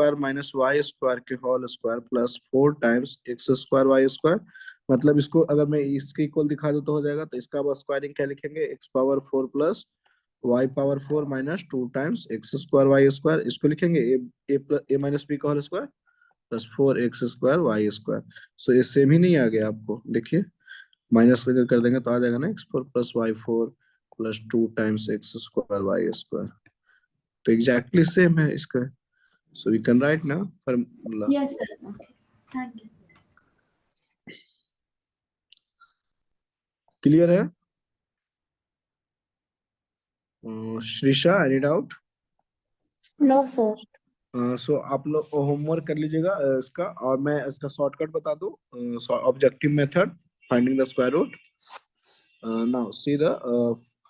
y² के whole square plus 4 times x² y²। मतलब इसको अगर मैं इसके इक्वल दिखा दूं तो हो जाएगा। तो इसका अब स्क्वायरिंग क्या लिखेंगे, x power 4 plus y power 4 minus 2 times x² y²। इसको लिखेंगे a माइनस b का whole square plus 4x² y²। सो ये सेम ही नहीं आ गया आपको, देखिए माइनस कर देंगे तो आ जाएगा ना x4 + y4 + 2 times x² y²। तो एग्जैक्टली सेम है इसका। So we can write now formula. Yes, sir. Okay. Thank you. Clear है? Shrisha, any doubt? No, sir. सो आप लोग होमवर्क कर लीजिएगा इसका, और मैं इसका शॉर्टकट बता दूं. Objective method finding the square root. Now see the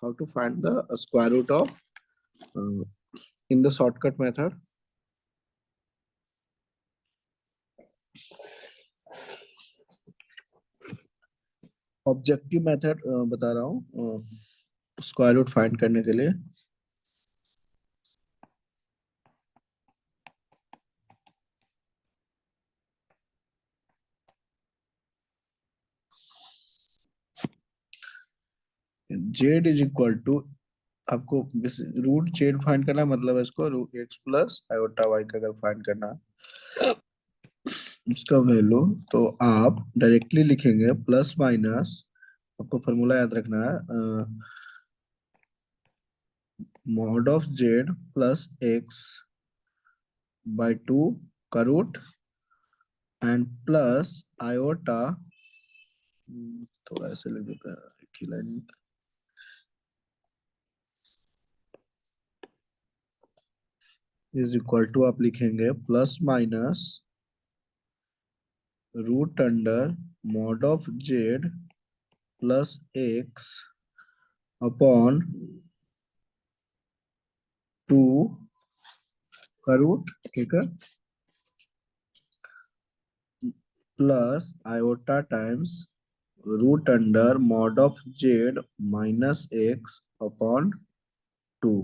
how to find the square root of in the shortcut method. Objective method बता रहा हूँ स्क्वायर रूट फाइंड करने के लिए. z इज इक्वल टू, आपको रूट जेड फाइंड करना है, मतलब है इसको root x plus iota y का अगर फाइंड करना है उसका वैल्यू, तो आप डायरेक्टली लिखेंगे प्लस माइनस, आपको फॉर्मूला याद रखना है, mod of z plus x by 2 का रूट एंड प्लस आयोटा, थोड़ा ऐसे लिख देते हैं एक ही लाइन में, इज इक्वल टू आप लिखेंगे plus minus root under mod of z plus x upon 2 का रूट, ठीक है, plus iota times root under mod of z minus x upon 2,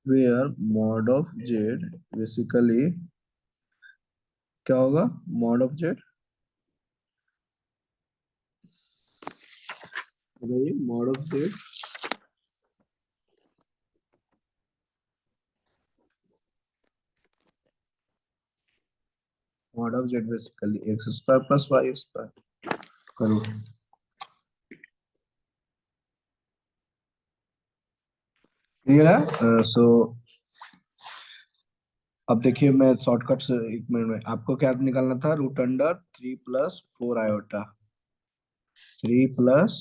where mod of z basically क्या होगा, mod of z बताइए, mod of z mod of z basically x square plus y square करो. Clear है? सो अब देखिए, मैं shortcut से 1 minute में आपको क्या निकालना था, root under 3 plus 4 iota, 3 plus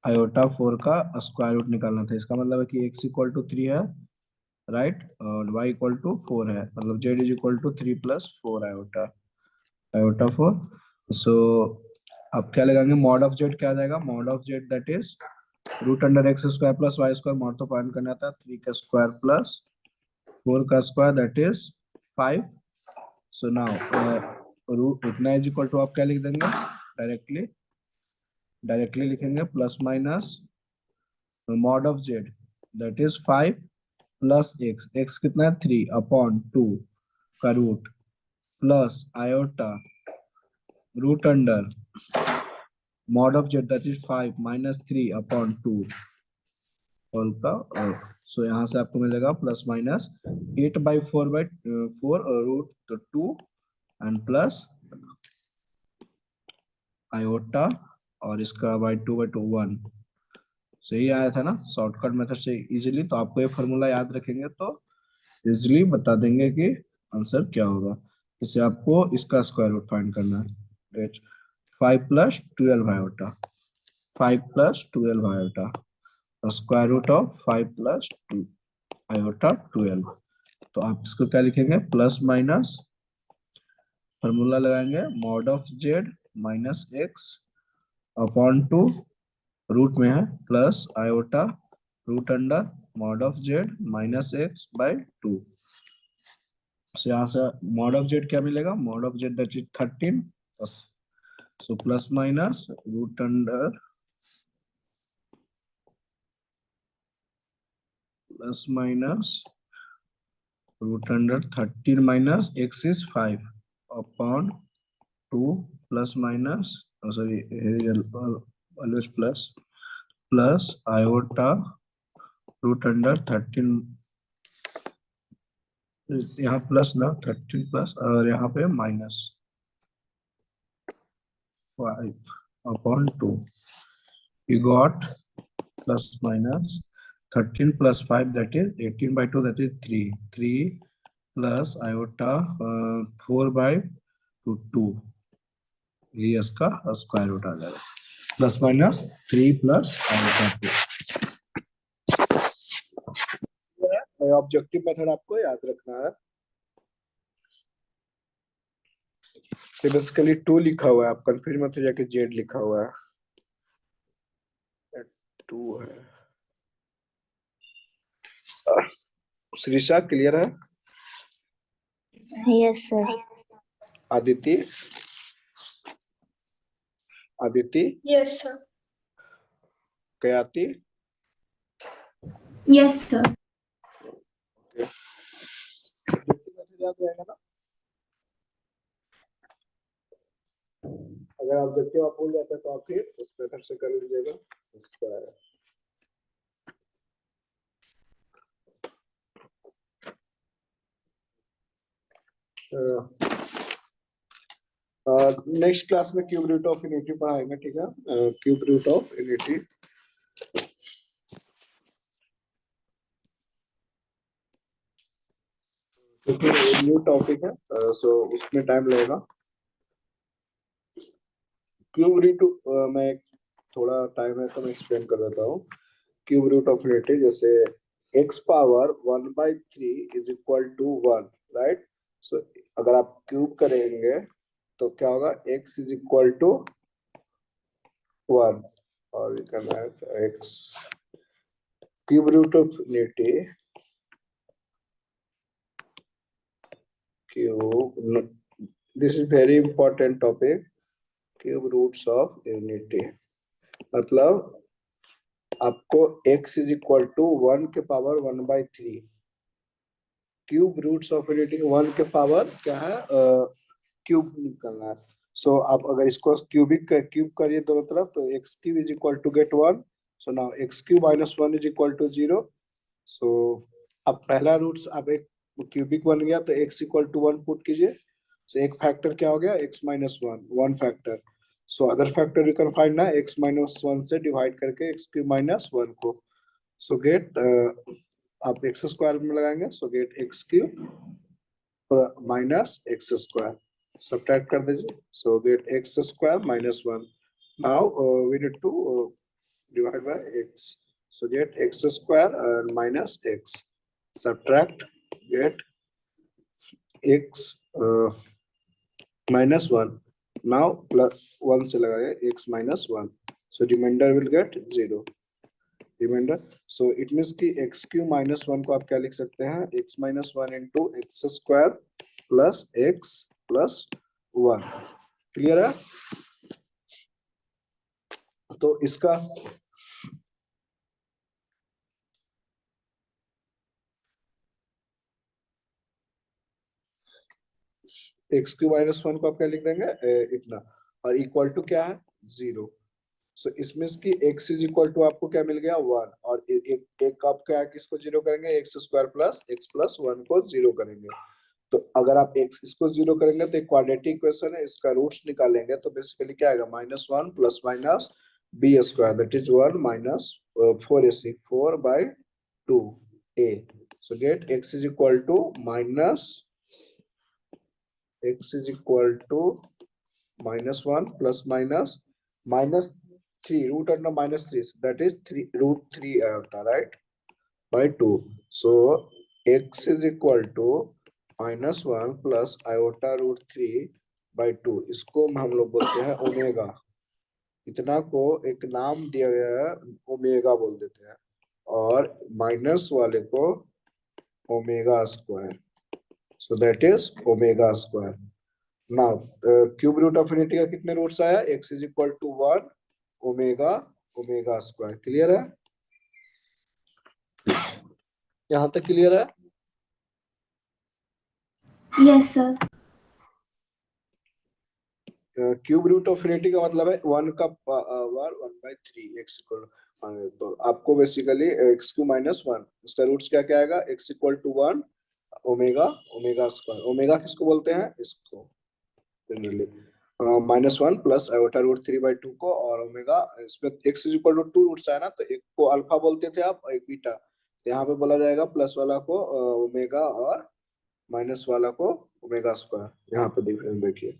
iota 4 का स्क्वायर रूट निकालना था. इसका मतलब है कि x इक्वल टू 3 है, राइट, और y इक्वल टू 4 है, मतलब z is equal to 3 plus 4 iota, iota 4. So अब क्या लगाएंगे, मॉड ऑफ जेड क्या आ जाएगा, mod of z that is root under x square plus y square, mod तो फाइंड करना था, 3 का स्क्वायर प्लस 4 का square that is 5. So now root इतना इज इक्वल टू आप क्या लिख देंगे, डायरेक्टली लिखेंगे plus minus mod of z that is 5 plus x, x कितना है 3 अपॉन 2 का root plus iota root under mod of z that is 5 minus 3 upon 2 whole का. सो यहाँ से आपको मिलेगा plus minus 8/4 root 2 and plus iota और इसका बाई 2/2 1. सही आया था ना शॉर्टकट मेथड से इजीली. तो आपको ये फॉर्मूला याद रखेंगे तो इजीली बता देंगे कि आंसर क्या होगा. इससे आपको इसका स्क्वायर रूट फाइंड करना है, 5 plus 12 iota, 5 plus 12 iota, square root of 5 plus 2 iota 12. तो आप इसको क्या लिखेंगे, प्लस माइनस फॉर्मूला लगाएंगे mod of z minus x upon 2 root में है plus iota root under mod of z minus x by 2. So यहाँ से मॉड ऑफ जेड क्या मिलेगा, mod of z that is 13. So plus minus root under plus minus root under 13 minus x is 5 upon 2 plus minus, oh sorry, here is always plus iota root under 13, यहाँ plus ना 13 plus और यहाँ पे minus 5 upon 2. You got plus minus 13 plus 5 that is 18 by 2 that is 3. 3 plus iota 4 by 2 ये इसका square root आ जाएगा plus minus 3 plus आइota 2 ऑब्जेक्टिव मेथड आपको याद रखना है तो बेसिकली 2 लिखा हुआ है आप कंफ्यूज मत हो जाके जेड लिखा हुआ है 2 है श्रीषा क्लियर है Yes, sir. Aditi Aditi Yes, sir. कयाति Yes, sir. याद रहेगा ना अगर ऑब्जेक्टिव आप भूल जाते हैं तो आप फिर उस मेथड से कर लीजिएगा उसका है नेक्स्ट क्लास में क्यूब रूट ऑफ यूनिटी पढ़ाएंगे ठीक है क्यूब रूट ऑफ यूनिटी क्योंकि न्यू टॉपिक है सो उसमें टाइम लगेगा क्यूब रूट मैं थोड़ा टाइम है तो मैं एक्सप्लेन कर देता हूँ क्यूब रूट ऑफ यूनिटी जैसे x power 1/3 is equal to 1 right so अगर आप क्यूब करेंगे तो क्या होगा x इज इक्वल टू 1 और we can add x cube root of unity cube this is very important topic cube roots of unity मतलब आपको x इज इक्वल टू 1 के power 1/3 cube roots of unity 1 के power क्या है cube निकलना है सो आप अगर इसको क्यूब करिए दोनों तरफ तो x cube is equal to get 1 so now x cube minus 1 is equal to 0 so अब पहला रूट्स अब एक क्यूबिक बन गया तो x इक्वल टू 1 पुट कीजिए सो एक फैक्टर क्या हो गया x minus 1 factor so other factor you can find ना x माइनस 1 से डिवाइड करके x क्यूब माइनस 1 को सो गेट आप एक्स स्क्वायर में लगाएंगे so get x cube minus x square subtract कर दीजिए so get x square minus 1 now we need to divide by x so get x square minus x subtract get x minus 1 now plus 1 से लगाए x minus 1 so remainder will get 0 remainder so it means कि x cube minus 1 को आप क्या लिख सकते हैं x minus 1 into x square plus x plus 1 clear है तो इसका एक्स क्यू माइनस 1 को आप क्या लिख देंगे इतना और इक्वल टू क्या है 0 सो इसमें की x इज इक्वल टू आपको क्या मिल गया 1 और एक आप क्या किसको 0 करेंगे x square plus x plus 1 को 0 करेंगे तो अगर आप x इसको 0 करेंगे तो एक क्वाड्रेटिक इक्वेशन है इसका रूट्स निकालेंगे तो बेसिकली क्या आएगा minus 1 plus minus b square that is 1 minus 4ac 4/2a so get x is equal to minus x is equal to minus 1 plus minus minus 3 root under minus 3 that is 3 root 3 iota right by 2 so x is equal to minus 1 plus iota root 3 by 2 इसको हम लोग बोलते हैं omega इतना को एक नाम दिया गया है ओमेगा बोल देते हैं और माइनस वाले को omega square so that is omega square now cube root of unity का कितने रूट्स आया x is equal to 1 omega omega square clear है यहां तक क्लियर है Yes, sir. Cube root of unity का मतलब है 1 का पावर 1/3 x इक्वल तो आपको बेसिकली x क्यू माइनस 1 उसका रूट्स क्या क्या आएगा x equal to 1 omega omega square omega किसको बोलते हैं इसको जनरली -1 प्लस आयोटा रूट 3/2 को, और ओमेगा इसमें x is equal to 2 roots है ना, तो एक को अल्फा बोलते थे आप, एक बीटा। तो यहाँ पे बोला जाएगा प्लस वाला को ओमेगा और माइनस वाला को ओमेगा स्क्वायर। यहाँ पे डिफरेंस देखिए।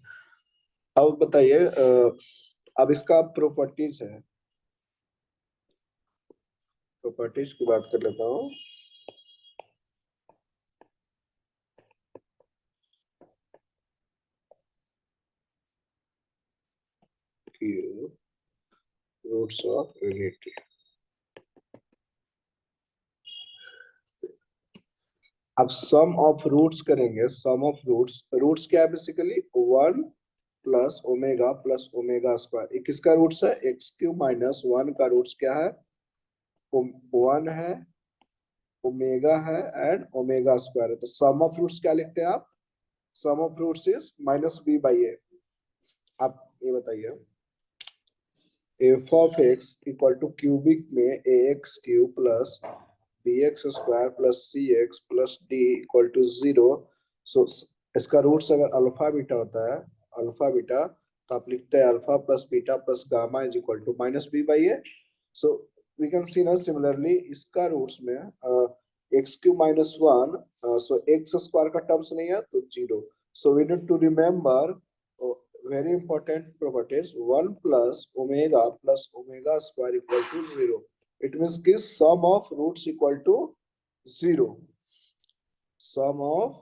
अब बताइए, अब इसका प्रॉपर्टीज है, प्रॉपर्टीज की बात कर लेता हूँ। Roots of unity. अब सम ऑफ रूट्स करेंगे, सम ऑफ रूट्स, रूट्स क्या है बेसिकली 1 प्लस ओमेगा स्क्वायर। ये किसका रूट्स है, x³ माइनस 1 का रूट्स क्या है, 1 है, ओमेगा है एंड ओमेगा स्क्वायर है। तो सम ऑफ रूट्स क्या लिखते हैं आप, सम ऑफ रूट्स इज -b/a। आप ये बताइए, f of x equal to cubic में ax³ plus bx square plus cx plus d equal to 0। So इसका रूट्स अगर अल्फा बीटा होता है, अल्फा बीटा, तो आप लिखते हैं alpha plus beta plus gamma is equal to -b/a। So we can see ना सिमिलरली इसका रूट्स में x³ -1, सो x स्क्वायर का टर्म्स नहीं है तो 0। So we need to remember very important properties, 1 plus omega square equal to 0. It means कि sum of roots equal to 0. Sum of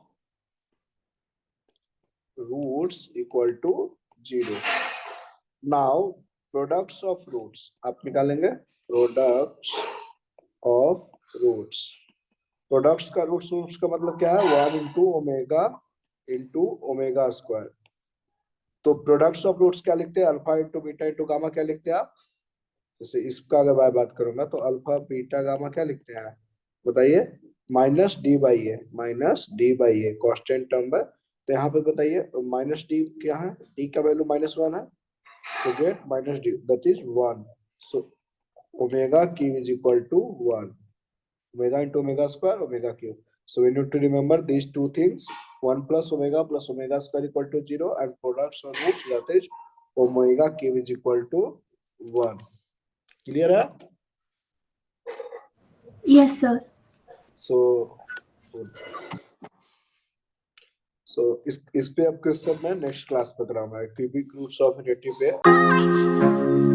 roots equal to 0. Now products of roots आप निकालेंगे, products of roots। products का roots का मतलब क्या है, 1 into omega square। तो products of roots क्या लिखते हैं, alpha into beta into gamma क्या लिखते हैं आप। जैसे इसका अगर मैं बात करूंगा तो अल्फा बीटा गामा क्या लिखते हैं बताइए, -d/a कांस्टेंट टर्म है। तो यहाँ पे बताइए -d क्या है, d का वैल्यू -1 है, so get -d that is 1। So omega cube is equal to 1, omega into omega square omega cube. So we need to remember these two things, 1 plus omega square equal to 0 and products of roots that is omega cube is equal to 1. Clear है? Yes, sir. So इस पे अब question मैं next class पे कराऊंगा, cubic roots of unity पे।